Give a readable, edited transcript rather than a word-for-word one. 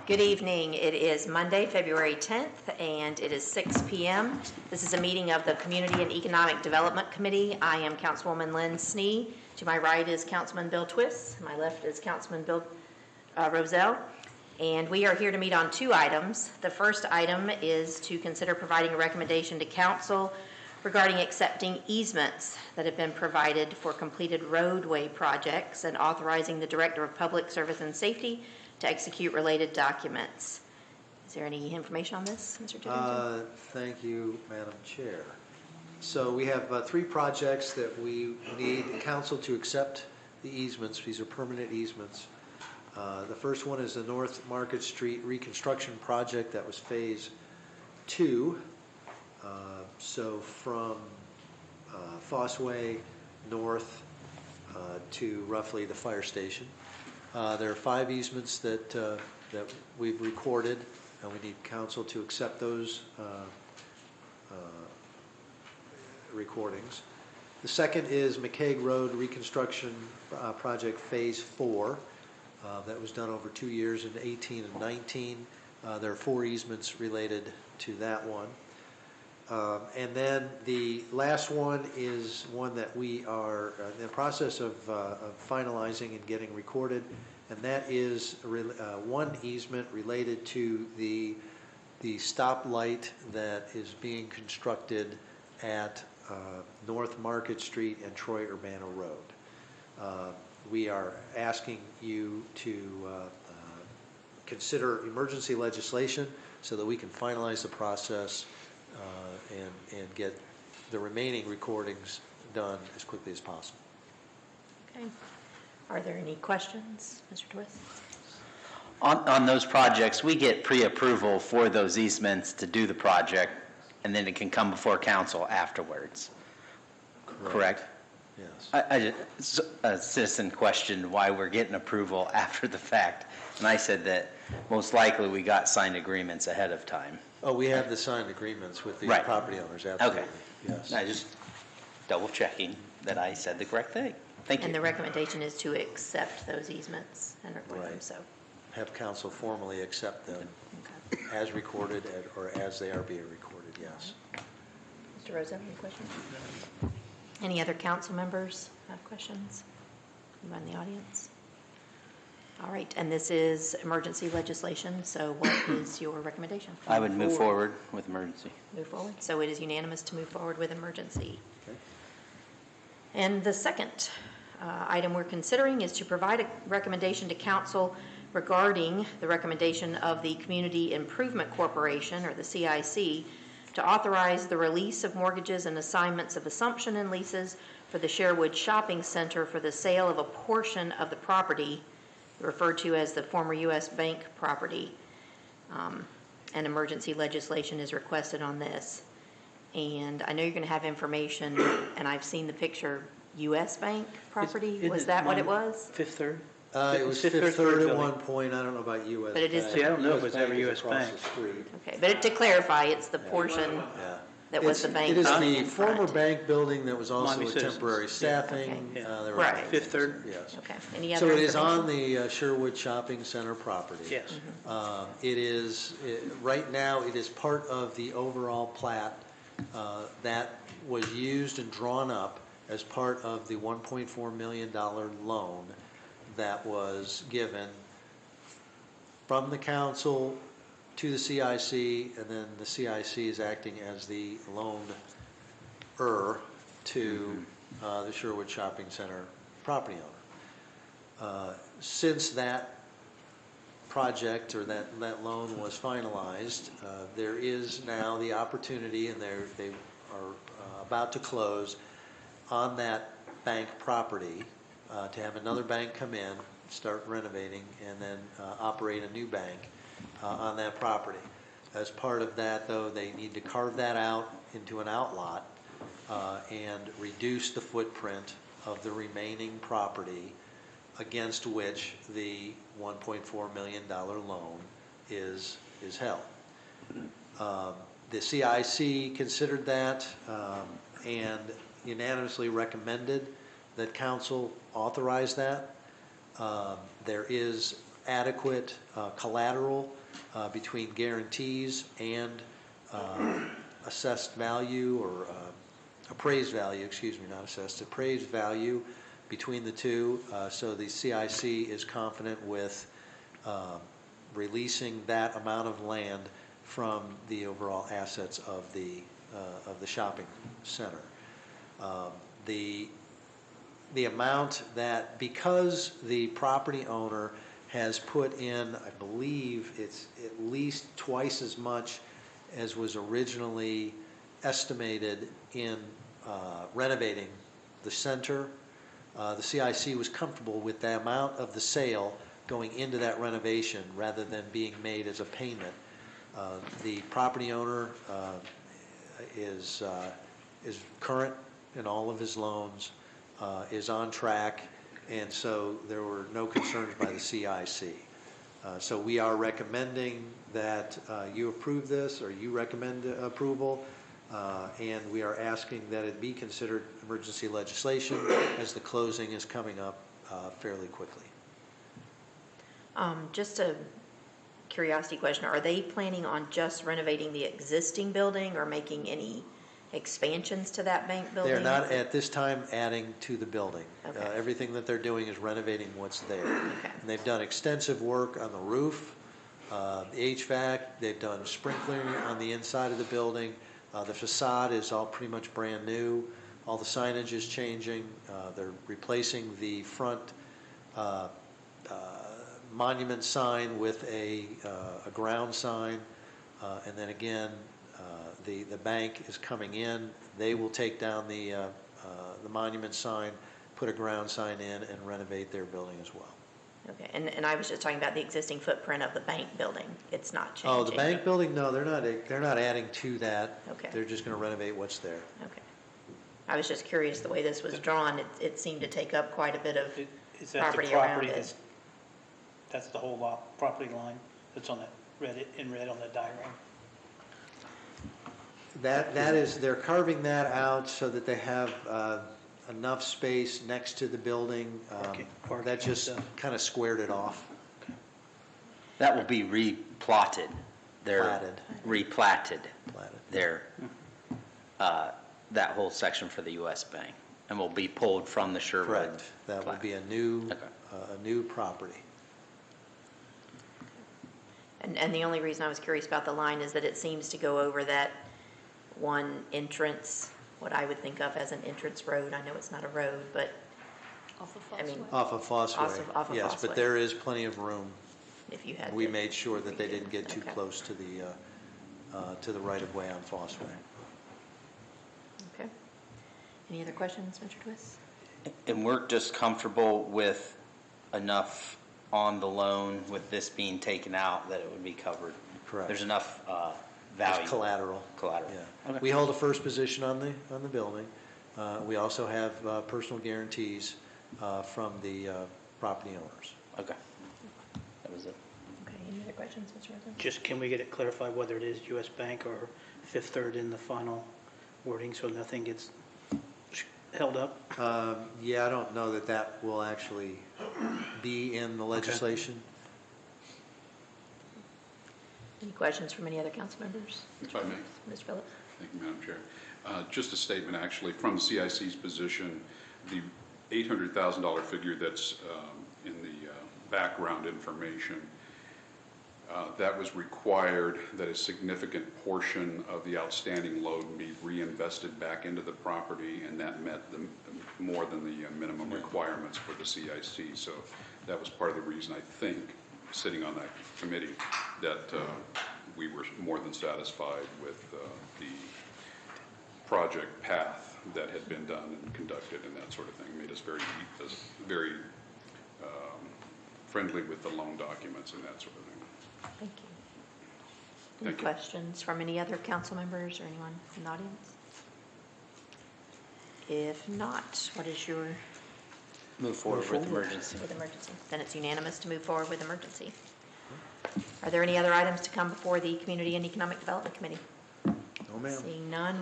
Good evening. It is Monday, February 10th, and it is 6 p.m. This is a meeting of the Community and Economic Development Committee. I am Councilwoman Lynn Snee. To my right is Councilman Bill Twist. My left is Councilman Bill Roselle. And we are here to meet on two items. The first item is to consider providing a recommendation to Council regarding accepting easements that have been provided for completed roadway projects and authorizing the Director of Public Service and Safety to execute related documents. Is there any information on this, Mr. Tittington? Thank you, Madam Chair. So we have three projects that we need Council to accept the easements. These are permanent easements. The first one is the North Market Street reconstruction project. That was phase 2. So from Fossway north to roughly the fire station. There are 5 easements that we've recorded, and we need Council to accept those recordings. The second is McCaig Road reconstruction project phase 4. That was done over 2 years in 18 and 19. There are 4 easements related to that one. And then the last one is one that we are in the process of finalizing and getting recorded, and that is one easement related to the stoplight that is being constructed at North Market Street and Troy Urbano Road. We are asking you to consider emergency legislation so that we can finalize the process and get the remaining recordings done as quickly as possible. Okay. Are there any questions, Mr. Twist? On those projects, we get pre-approval for those easements to do the project, and then it can come before Council afterwards. Correct? Yes. A citizen questioned why we're getting approval after the fact, and I said that most likely we got signed agreements ahead of time. Oh, we have the signed agreements with the property owners, absolutely. Okay. Yes. I just double checking that I said the correct thing. Thank you. And the recommendation is to accept those easements and record them, so. Have Council formally accept them Okay. as recorded or as they are being recorded, yes. Mr. Rosa, any questions? Any other council members have questions? Anyone in the audience? All right, and this is emergency legislation, so what is your recommendation? I would move forward with emergency. Move forward. So it is unanimous to move forward with emergency. Okay. And the second item we're considering is to provide a recommendation to Council regarding the recommendation of the Community Improvement Corporation, or the CIC, to authorize the release of mortgages and assignments of assumption and leases for the Sherwood Shopping Center for the sale of a portion of the property referred to as the former U.S. Bank property. And emergency legislation is requested on this. And I know you're going to have information, and I've seen the picture, U.S. Bank property. Was that what it was? Fifth Third? It was Fifth Third at one point. I don't know about U.S. But it is. See, I don't know if it was ever U.S. Bank. Okay, but to clarify, it's the portion that was the bank. It is the in former front. bank building that was also Miami a Citizens. temporary staffing. Okay. There were Right. Fifth Third? Yes. Okay. Any other So it is information? on the Sherwood Shopping Center property. Yes. It is, right now, it is part of the overall plat that was used and drawn up as part of the $1.4 million loan that was given from the council to the CIC, and then the CIC is acting as the loaner to the Sherwood Shopping Center property owner. Since that project or that loan was finalized, there is now the opportunity, and they are about to close on that bank property to have another bank come in, start renovating, and then operate a new bank on that property. As part of that, though, they need to carve that out into an outlot and reduce the footprint of the remaining property against which the $1.4 million loan is held. The CIC considered that and unanimously recommended that council authorize that. There is adequate collateral between guarantees and assessed value or appraised value, excuse me, not assessed, appraised value between the two. So the CIC is confident with releasing that amount of land from the overall assets of the shopping center. The amount that, because the property owner has put in, I believe it's at least twice as much as was originally estimated in renovating the center, the CIC was comfortable with the amount of the sale going into that renovation rather than being made as a payment. The property owner is current in all of his loans, is on track, and so there were no concerns by the CIC. So we are recommending that you approve this, or you recommend approval, and we are asking that it be considered emergency legislation as the closing is coming up fairly quickly. Just a curiosity question, are they planning on just renovating the existing building or making any expansions to that bank building? They're not at this time adding to the building. Okay. Everything that they're doing is renovating what's there. Okay. And they've done extensive work on the roof, the HVAC, they've done sprinkling on the inside of the building. The facade is all pretty much brand new. All the signage is changing. They're replacing the front monument sign with a ground sign. And then again, the bank is coming in. They will take down the monument sign, put a ground sign in, and renovate their building as well. Okay, and I was just talking about the existing footprint of the bank building. It's not changing. Oh, the bank building? No, they're not adding to that. Okay. They're just going to renovate what's there. Okay. I was just curious, the way this was drawn, it seemed to take up quite a bit of Is that the property around property it. that's the whole lot, property line that's on that in red on the diagram? That is, they're carving that out so that they have enough space next to the building. Parking That just and stuff. kind of squared it off. That will be replotted. They're Platted. replatted. Platted. There, that whole section for the U.S. Bank, and will be pulled from the Sherwood. Correct. That will plat. be a new, Okay. a new property. And the only reason I was curious about the line is that it seems to go over that one entrance, what I would think of as an entrance road. I know it's not a road, but I mean, Off of Fossway. Off of Yes, Fossway. but there is plenty of room. if you had We to- made sure that they didn't get too Okay. close to the right-of-way on Fossway. Okay. Any other questions, Mr. Twist? And we're just comfortable with enough on the loan with this being taken out that it would be covered? Correct. There's enough There's value? collateral. Collateral. Yeah. Okay. We hold a first position on the building. We also have personal guarantees from the property owners. Okay. That was it. Okay, any other questions, Mr. President? Just, can we get it clarified whether it is U.S. Bank or Fifth Third in the final wording so nothing gets held up? Yeah, I don't know that will actually be in the legislation. Any questions from any other council members? If I may. Mr. Phillips? Thank you, Madam Chair. Just a statement, actually, from the CIC's position, the $800,000 figure that's in the background information, that was required that a significant portion of the outstanding loan be reinvested back into the property, and that met more than the minimum requirements for the CIC. So that was part of the reason, I think, sitting on that committee, that we were more than satisfied with the project path that had been done and conducted and that sort of thing. Made us very friendly with the loan documents and that sort of thing. Thank you. Any Thank you. questions from any other council members or anyone in the audience? If not, what is your, Move forward with emergency. with emergency? Then it's unanimous to move forward with emergency. Are there any other items to come before the Community and Economic Development Committee? No, ma'am. Seeing none,